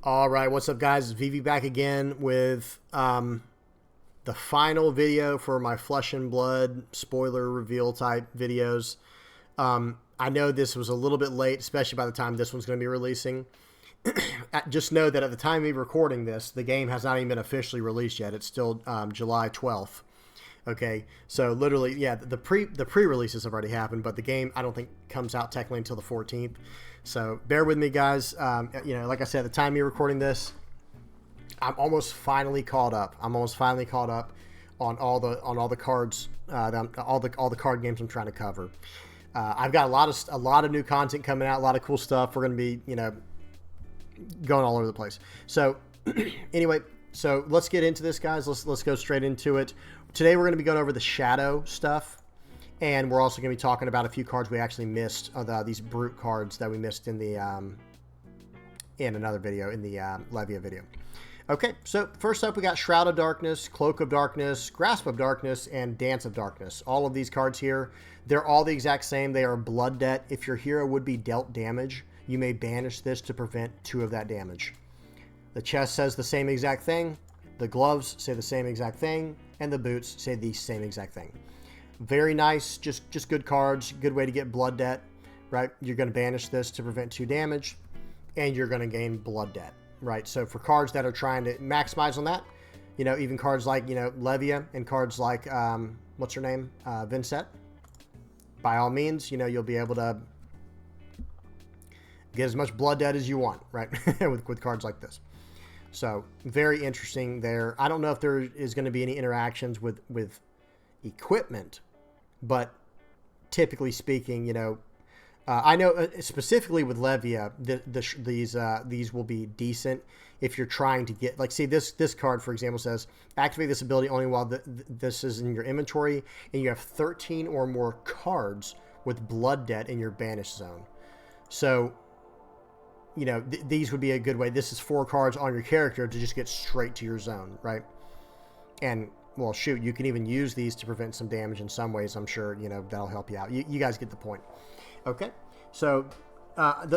All right, what's up, guys? It's Vivi back again with the final video for my Flesh and Blood spoiler reveal type videos. I know this was a little bit late, especially by the time this one's going to be releasing. Just know that at the time of me recording this, the game has not even been officially released yet. It's still July 12th. Okay, so literally, yeah, the pre-releases have already happened, but the game I don't think comes out technically until the 14th. So bear with me, guys. Like I said, at the time of me recording this, I'm almost finally caught up. I'm almost finally caught up on all the cards, all the card games I'm trying to cover. I've got a lot of new content coming out, a lot of cool stuff. We're going to be, going all over the place. So anyway, so let's get into this, guys. Let's go straight into it. Today we're going to be going over the shadow stuff, and we're also going to be talking about a few cards we actually missed, these brute cards that we missed in the in another video, in the Levia video. Okay, so first up we got Shroud of Darkness, Cloak of Darkness, Grasp of Darkness, and Dance of Darkness. All of these cards here, they're all the exact same. They are blood debt. If your hero would be dealt damage, you may banish this to prevent 2 of that damage. The chest says the same exact thing. The gloves say the same exact thing. And the boots say the same exact thing. Very nice, just good cards. Good way to get blood debt, right? You're going to banish this to prevent 2 damage, and you're going to gain blood debt, right? So for cards that are trying to maximize on that, even cards like, Levia and cards like, what's her name? Vincent. By all means, you'll be able to get as much blood debt as you want, right? with cards like this. So very interesting there. I don't know if there is going to be any interactions with equipment, but typically speaking, I know specifically with Levia, these will be decent if you're trying to get, like, see this card, for example, says activate this ability only while this is in your inventory and you have 13 or more cards with blood debt in your banish zone. So these would be a good way. This is 4 cards on your character to just get straight to your zone, right? And, well, shoot, you can even use these to prevent some damage in some ways. I'm sure, that'll help you out. You guys get the point. Okay, so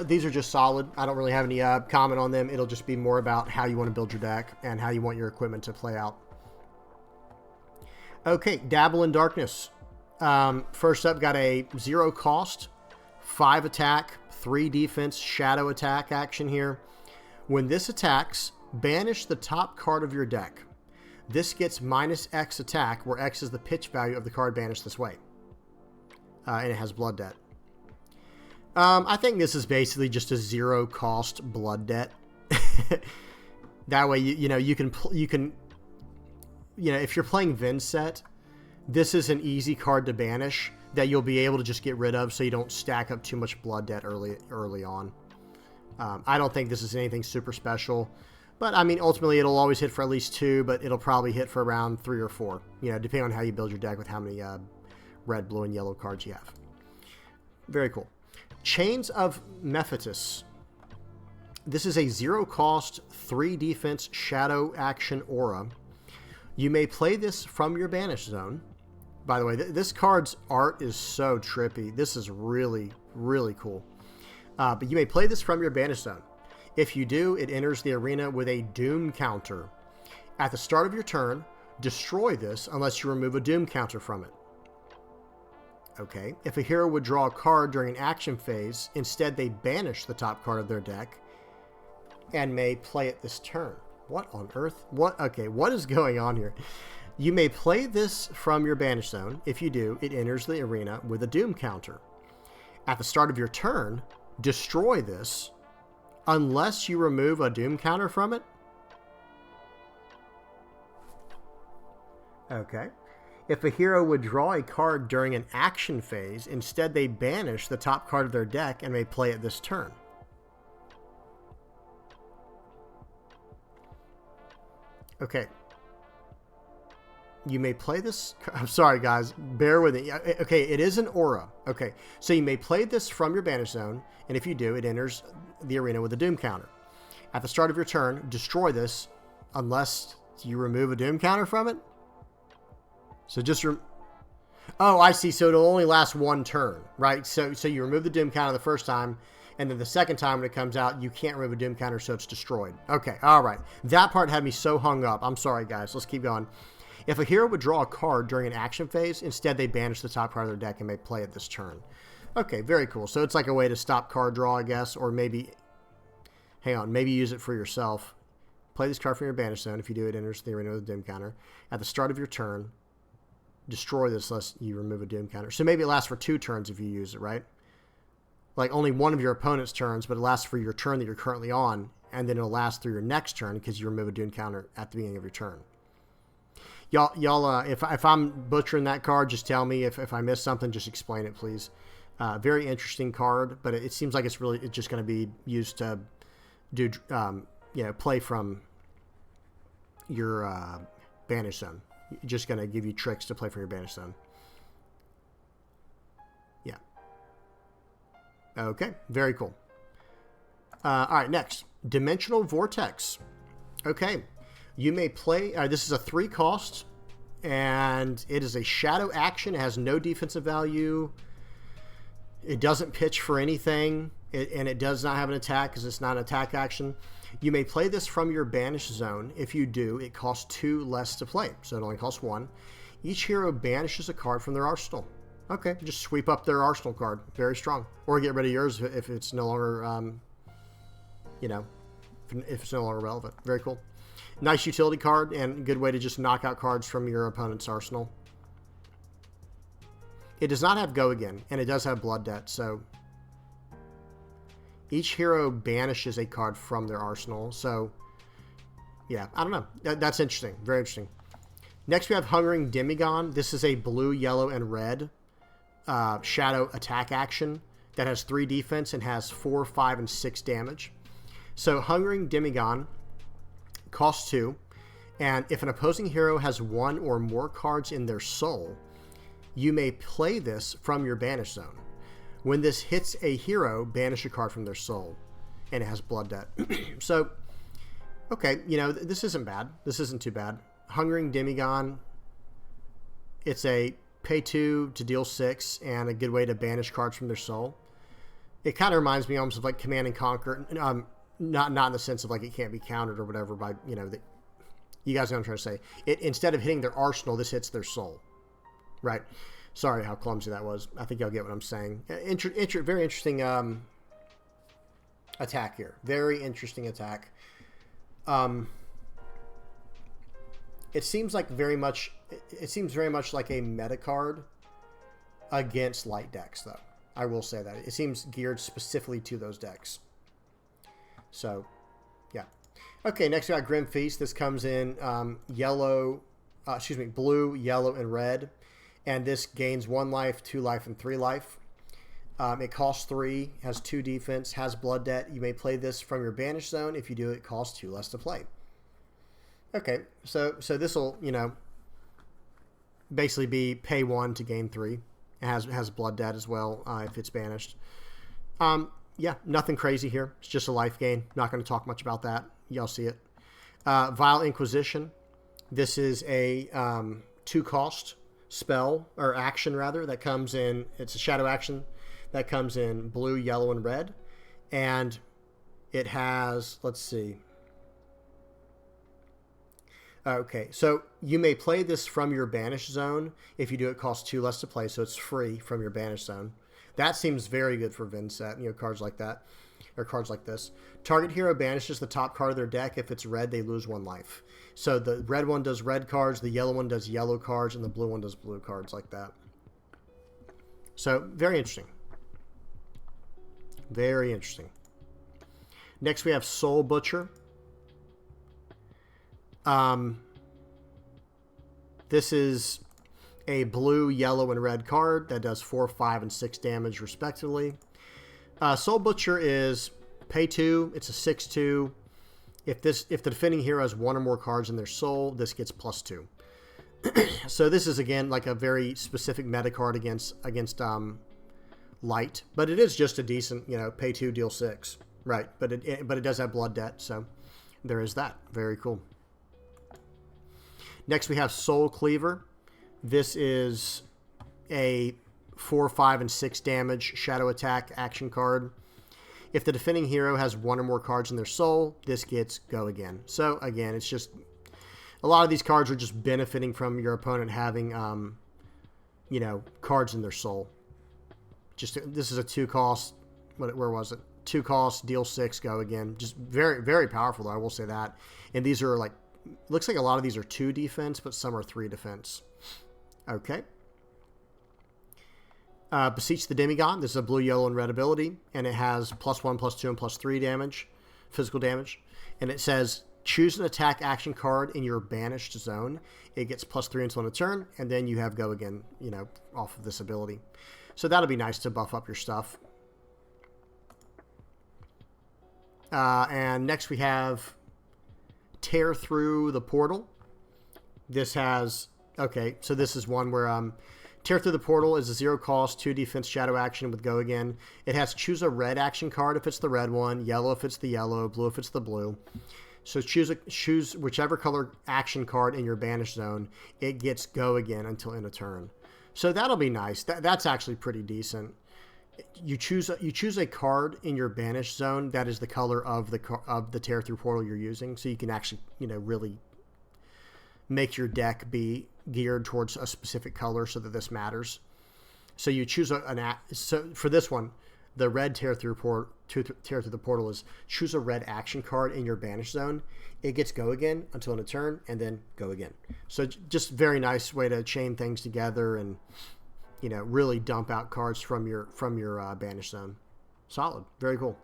these are just solid. I don't really have any comment on them. It'll just be more about how you want to build your deck and how you want your equipment to play out. Okay, Dabble in Darkness. First up, got a 0 cost, 5 attack, 3 defense shadow attack action here. When this attacks, banish the top card of your deck. This gets -X attack, where X is the pitch value of the card banished this way. And it has blood debt. I think this is basically just a 0 cost blood debt. That way, you can if you're playing Vincent, this is an easy card to banish that you'll be able to just get rid of, so you don't stack up too much blood debt early on. I don't think this is anything super special, but I mean, ultimately it'll always hit for at least 2, but it'll probably hit for around 3 or 4, depending on how you build your deck with how many red, blue, and yellow cards you have. Very cool. Chains of Mephitis. This is a 0 cost, 3 defense shadow action aura. You may play this from your banish zone. By the way, this card's art is so trippy. This is really, really cool. But you may play this from your banish zone. If you do, it enters the arena with a doom counter. At the start of your turn, destroy this unless you remove a doom counter from it. Okay. If a hero would draw a card during an action phase, instead they banish the top card of their deck and may play it this turn. What on earth? Okay, what is going on here? You may play this from your banish zone. If you do, it enters the arena with a doom counter. At the start of your turn, destroy this unless you remove a doom counter from it. Okay. If a hero would draw a card during an action phase, instead they banish the top card of their deck and may play it this turn. Okay. You may play this. I'm sorry, guys. Bear with it. Okay, it is an aura. Okay, so you may play this from your banish zone, and if you do, it enters the arena with a doom counter. At the start of your turn, destroy this unless you remove a doom counter from it. So just oh, I see. So it'll only last 1 turn, right? So you remove the doom counter the first time, And then the second time when it comes out, you can't remove a doom counter, so it's destroyed. Okay, all right. That part had me so hung up. I'm sorry, guys. Let's keep going. If a hero would draw a card during an action phase, instead they banish the top card of their deck and may play it this turn. Okay, very cool. So it's like a way to stop card draw, I guess, or maybe, hang on, maybe use it for yourself. Play this card from your banish zone. If you do, it enters the arena with a doom counter. At the start of your turn, destroy this unless you remove a doom counter. So maybe it lasts for 2 turns if you use it, right? Like only one of your opponent's turns, but it lasts for your turn that you're currently on, and then it'll last through your next turn because you remove a doom counter at the beginning of your turn. Y'all, if I'm butchering that card, just tell me. If I miss something, just explain it, please. Very interesting card, but it seems like it's just going to be used to do, play from your banish zone. Just going to give you tricks to play from your banish zone. Yeah. Okay, very cool. All right, next. Dimensional Vortex. Okay. You may play... this is a 3 cost, and it is a shadow action. It has no defensive value. It doesn't pitch for anything, and it does not have an attack because it's not an attack action. You may play this from your banish zone. If you do, it costs 2 less to play, so it only costs 1. Each hero banishes a card from their arsenal. Okay, just sweep up their arsenal card. Very strong. Or get rid of yours if it's no longer, if it's no longer relevant. Very cool. Nice utility card and good way to just knock out cards from your opponent's arsenal. It does not have Go Again, and it does have Blood Debt, so each hero banishes a card from their arsenal. So, yeah, I don't know. That's interesting. Very interesting. Next, we have Hungering Demigod. This is a blue, yellow, and red shadow attack action that has 3 defense and has 4, 5, and 6 damage. So, Hungering Demigod costs 2, and if an opposing hero has 1 or more cards in their soul, you may play this from your banish zone. When this hits a hero, banish a card from their soul, and it has Blood Debt. So, okay, this isn't bad. This isn't too bad. Hungering Demigod, it's a pay 2 to deal 6, and a good way to banish cards from their soul. It kind of reminds me almost of like Command and Conquer. Not in the sense of like it can't be countered or whatever by, you guys know what I'm trying to say. Instead of hitting their arsenal, this hits their soul. Right. Sorry how clumsy that was. I think y'all get what I'm saying. Very interesting attack here. Very interesting attack. It seems very much like a meta card against light decks, though. I will say that. It seems geared specifically to those decks. So, yeah. Okay, next we got Grim Feast. This comes in blue, yellow, and red. And this gains 1 life, 2 life, and 3 life. It costs 3, has 2 defense, has Blood Debt. You may play this from your banish zone. If you do, it costs 2 less to play. Okay, so this will, basically be pay 1 to gain 3. It has Blood Debt as well if it's banished. Yeah, nothing crazy here. It's just a life gain. Not going to talk much about that. Y'all see it. Vile Inquisition. This is a 2 cost spell, or action rather, that comes in, it's a shadow action that comes in blue, yellow, and red. And it has, let's see. Okay, so you may play this from your banish zone. If you do, it costs 2 less to play, so it's free from your banish zone. That seems very good for Vinset, cards like that, or cards like this. Target hero banishes the top card of their deck. If it's red, they lose 1 life. So the red one does red cards, the yellow one does yellow cards, and the blue one does blue cards like that. So, very interesting. Very interesting. Next, we have Soul Butcher. This is a blue, yellow, and red card that does 4, 5, and 6 damage respectively. Soul Butcher is pay 2. It's a 6/2. If the defending hero has 1 or more cards in their soul, this gets +2. So this is again like a very specific meta card against light, but it is just a decent, pay 2, deal 6, right? But it does have Blood Debt, so there is that. Very cool. Next we have Soul Cleaver. This is a 4, 5, and 6 damage shadow attack action card. If the defending hero has one or more cards in their soul, this gets go again. So again, it's just a lot of these cards are just benefiting from your opponent having, you know, cards in their soul. This is a 2-cost. Where was it? 2 costs, deal 6, go again. Just very, very powerful, though, I will say that. And these are like, looks like a lot of these are 2 defense, but some are 3 defense. Okay. Beseech the Demigod. This is a blue, yellow, and red ability, and it has +1, +2, and +3 damage, physical damage. And it says, choose an attack action card in your banished zone. It gets +3 until end of turn, and then you have go again, you know, off of this ability. So that'll be nice to buff up your stuff. And next we have Tear Through the Portal. This has, okay, so this is one where Tear Through the Portal is a 0 cost, 2 defense shadow action with go again. It has choose a red action card if it's the red one, yellow if it's the yellow, blue if it's the blue. So choose whichever color action card in your banished zone. It gets go again until end of turn. So that'll be nice. That's actually pretty decent. You choose a card in your banished zone that is the color of the Tear Through Portal you're using, so you can actually, you know, really make your deck be geared towards a specific color so that this matters. So you choose so for this one, the red Tear Through the Portal is choose a red action card in your banished zone. It gets go again until end of turn, and then go again. So just very nice way to chain things together and, you know, really dump out cards from your banished zone. Solid, very cool.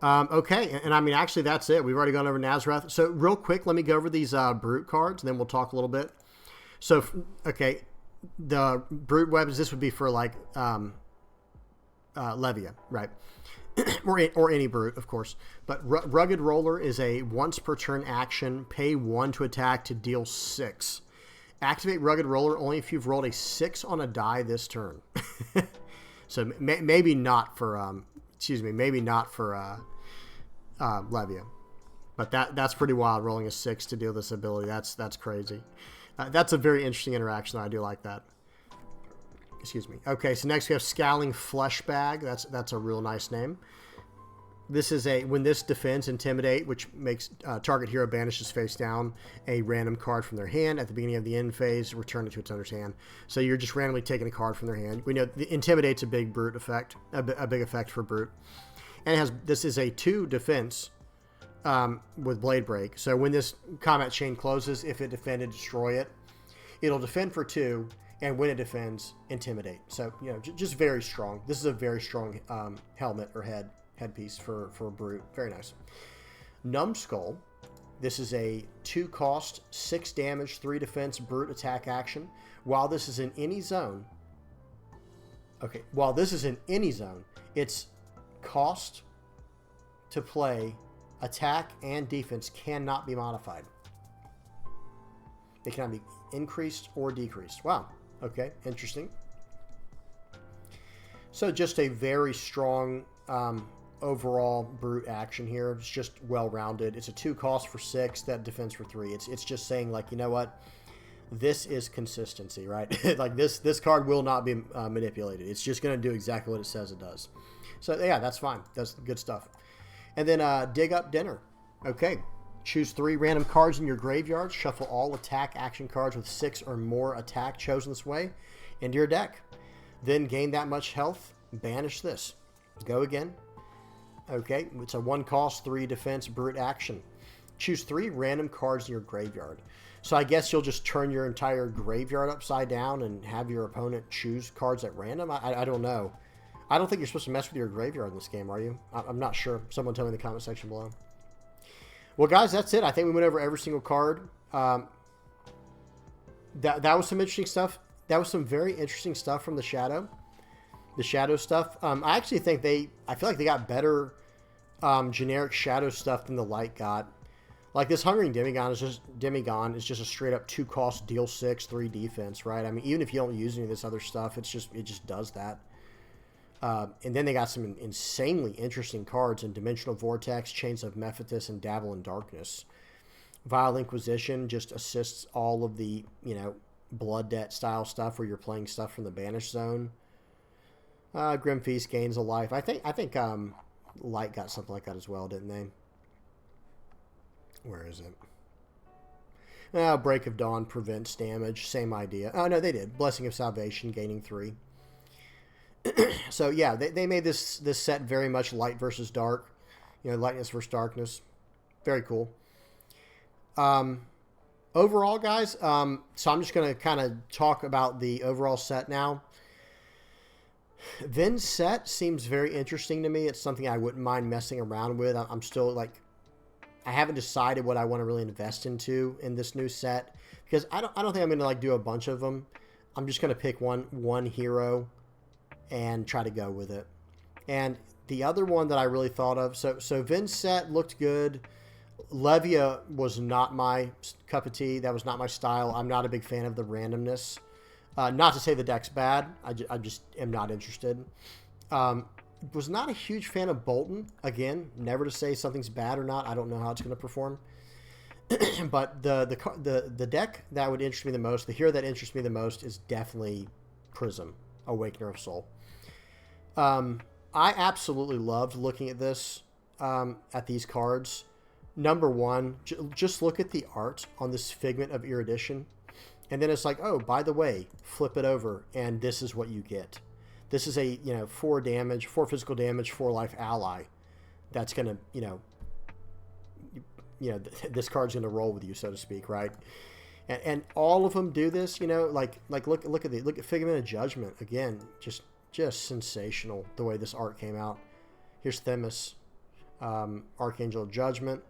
Okay, and I mean, actually, that's it. We've already gone over Nazareth. So real quick, let me go over these Brute cards, and then we'll talk a little bit. So, okay, the Brute weapons, this would be for, like, Levia, right? or any Brute, of course. But Rugged Roller is a once per turn action. Pay 1 to attack to deal 6. Activate Rugged Roller only if you've rolled a 6 on a die this turn. So maybe not for, maybe not for Levia. But that's pretty wild, rolling a 6 to deal this ability. That's crazy. That's a very interesting interaction. I do like that. Excuse me. Okay, so next we have Scowling Flesh Bag. That's a real nice name. This is when this defends Intimidate, which makes target hero banishes face down a random card from their hand at the beginning of the end phase, return it to its owner's hand. So you're just randomly taking a card from their hand. We know the Intimidate's a big Brute effect, a big effect for Brute. And this is a 2 defense with Blade Break. So when this combat chain closes, if it defended, destroy it. It'll defend for 2, and when it defends, Intimidate. So, you know, just very strong. This is a very strong helmet or headpiece for Brute. Very nice. Numbskull. This is a 2 cost, 6 damage, 3 defense Brute attack action. While this is in any zone, its cost to play, attack, and defense cannot be modified. They cannot be increased or decreased. Wow. Okay, interesting. So just a very strong overall Brute action here. It's just well-rounded. It's a 2 cost for 6, that defense for 3. It's just saying, like, you know what? This is consistency, right? Like, this card will not be manipulated. It's just going to do exactly what it says it does. So, yeah, that's fine. That's good stuff. And then Dig Up Dinner. Okay. Choose 3 random cards in your graveyard. Shuffle all attack action cards with 6 or more attack chosen this way into your deck. Then gain that much health. Banish this. Go again. Okay, it's a 1 cost, 3 defense Brute action. Choose 3 random cards in your graveyard. So I guess you'll just turn your entire graveyard upside down and have your opponent choose cards at random? I don't know. I don't think you're supposed to mess with your graveyard in this game, are you? I'm not sure. Someone tell me in the comment section below. Well, guys, that's it. I think we went over every single card. That was some interesting stuff. That was some very interesting stuff from the Shadow. The Shadow stuff. I actually think I feel like they got better generic Shadow stuff than the Light got. Like this Hungering Demigon is just a straight up 2 cost, deal 6, 3 defense, right? I mean, even if you don't use any of this other stuff, it just does that. And then they got some insanely interesting cards in Dimensional Vortex, Chains of Mephitis, and Dabble in Darkness. Vile Inquisition just assists all of the, you know, Blood Debt style stuff where you're playing stuff from the Banished Zone. Grim Feast gains a life. I think Light got something like that as well, didn't they? Where is it? Break of Dawn prevents damage. Same idea. Oh, no, they did. Blessing of Salvation, gaining 3. So, yeah, they made this set very much light versus dark. You know, lightness versus darkness. Very cool. Overall, guys, so I'm just going to kind of talk about the overall set now. Vin's set seems very interesting to me. It's something I wouldn't mind messing around with. I'm still, like, I haven't decided what I want to really invest into in this new set, because I don't think I'm going to, like, do a bunch of them. I'm just going to pick one hero and try to go with it. And the other one that I really thought of, so Vin's set looked good. Levia was not my cup of tea. That was not my style. I'm not a big fan of the randomness. Not to say the deck's bad. I just am not interested. Was not a huge fan of Bolton. Again, never to say something's bad or not. I don't know how it's going to perform. But the deck that would interest me the most, the hero that interests me the most, is definitely Prism, Awakener of Soul. I absolutely loved looking at this, at these cards. Number one, just look at the art on this Figment of Erudition. And then it's like, oh, by the way, flip it over, and this is what you get. This is a, 4 damage, 4 physical damage, 4 life ally. That's going to, this card's going to roll with you, so to speak, right? And all of them do this, like look at Figment of Judgment. Again, just sensational the way this art came out. Here's Themis, Archangel of Judgment.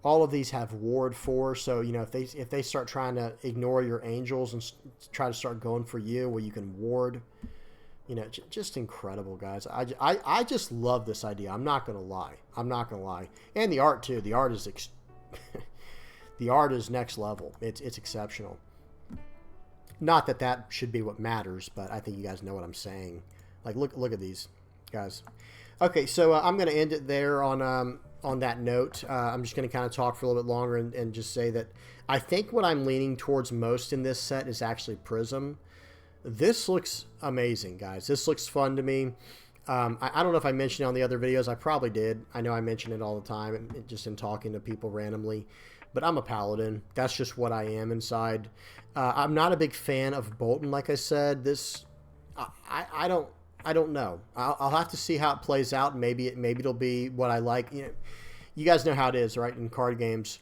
All of these have ward 4, so if they start trying to ignore your angels and try to start going for you, well, you can ward. Just incredible, guys. I just love this idea. I'm not gonna lie. And the art too. The art is the art is next level. It's exceptional. Not that should be what matters, but I think you guys know what I'm saying. Like look at these guys. Okay, so I'm gonna end it there on that note. I'm just going to kind of talk for a little bit longer and just say that I think what I'm leaning towards most in this set is actually Prism. This looks amazing, guys. This looks fun to me. I don't know if I mentioned it on the other videos. I probably did. I know I mention it all the time, just in talking to people randomly. But I'm a Paladin. That's just what I am inside. I'm not a big fan of Bolton, like I said. I don't know. I'll have to see how it plays out. Maybe it'll be what I like. You guys know how it is, right? In card games,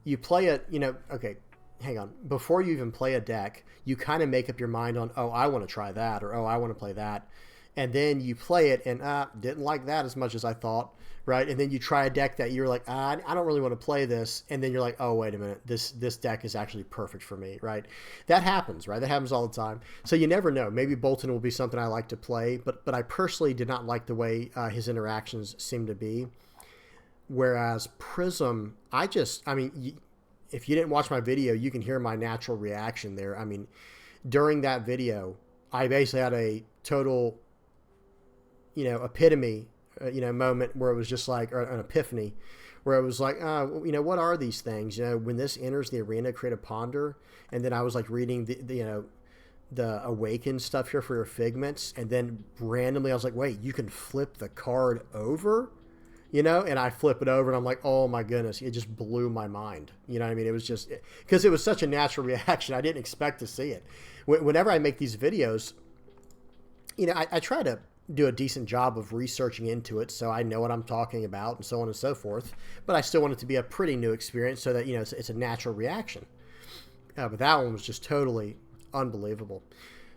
you play it. Okay, hang on. Before you even play a deck, you kind of make up your mind on, oh, I want to try that, or oh, I want to play that, and then you play it and didn't like that as much as I thought, right? And then you try a deck that you're like, I don't really want to play this, and then you're like, oh, wait a minute, this deck is actually perfect for me, right? That happens, right? That happens all the time. So you never know. Maybe Bolton will be something I like to play, but I personally did not like the way his interactions seem to be. Whereas Prism, if you didn't watch my video, you can hear my natural reaction there. I mean, during that video, I basically had a total, epitome, moment where it was just like, or an epiphany, where it was like, what are these things? When this enters the arena, create a ponder. And then I was like reading the awaken stuff here for your figments. And then randomly I was like, wait, you can flip the card over? And I flip it over and I'm like, oh my goodness, it just blew my mind. You know what I mean? It was just, because it was such a natural reaction. I didn't expect to see it. Whenever I make these videos, I try to do a decent job of researching into it so I know what I'm talking about and so on and so forth. But I still want it to be a pretty new experience so that, it's a natural reaction. But that one was just totally unbelievable.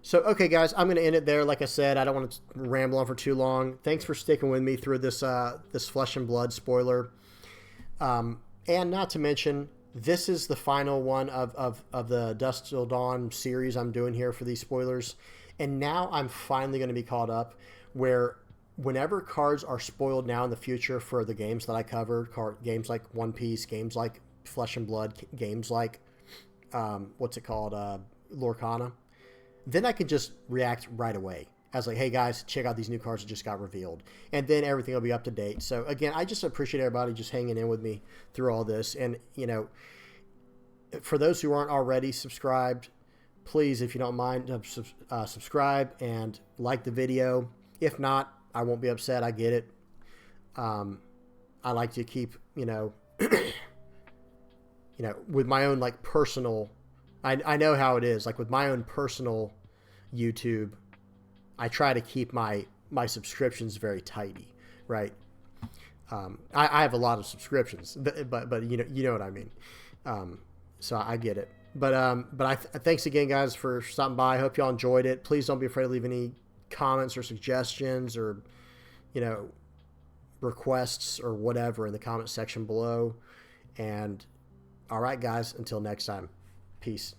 So, okay, guys, I'm going to end it there. Like I said, I don't want to ramble on for too long. Thanks for sticking with me through this this Flesh and Blood spoiler. And not to mention, this is the final one of the Dusk Till Dawn series I'm doing here for these spoilers. And now I'm finally going to be caught up where whenever cards are spoiled now in the future for the games that I cover, games like One Piece, games like Flesh and Blood, games like, Lorcana, then I can just react right away. I was like, hey guys, check out these new cards that just got revealed. And then everything will be up to date. So again, I just appreciate everybody just hanging in with me through all this. And, for those who aren't already subscribed, please, if you don't mind, subscribe and like the video. If not, I won't be upset. I get it. I like to keep, with my own like personal, I know how it is. Like with my own personal YouTube, I try to keep my subscriptions very tidy, right? I have a lot of subscriptions, but you know what I mean. So I get it. But thanks again, guys, for stopping by. I hope y'all enjoyed it. Please don't be afraid to leave any comments or suggestions or requests or whatever in the comment section below. And all right, guys, until next time, peace.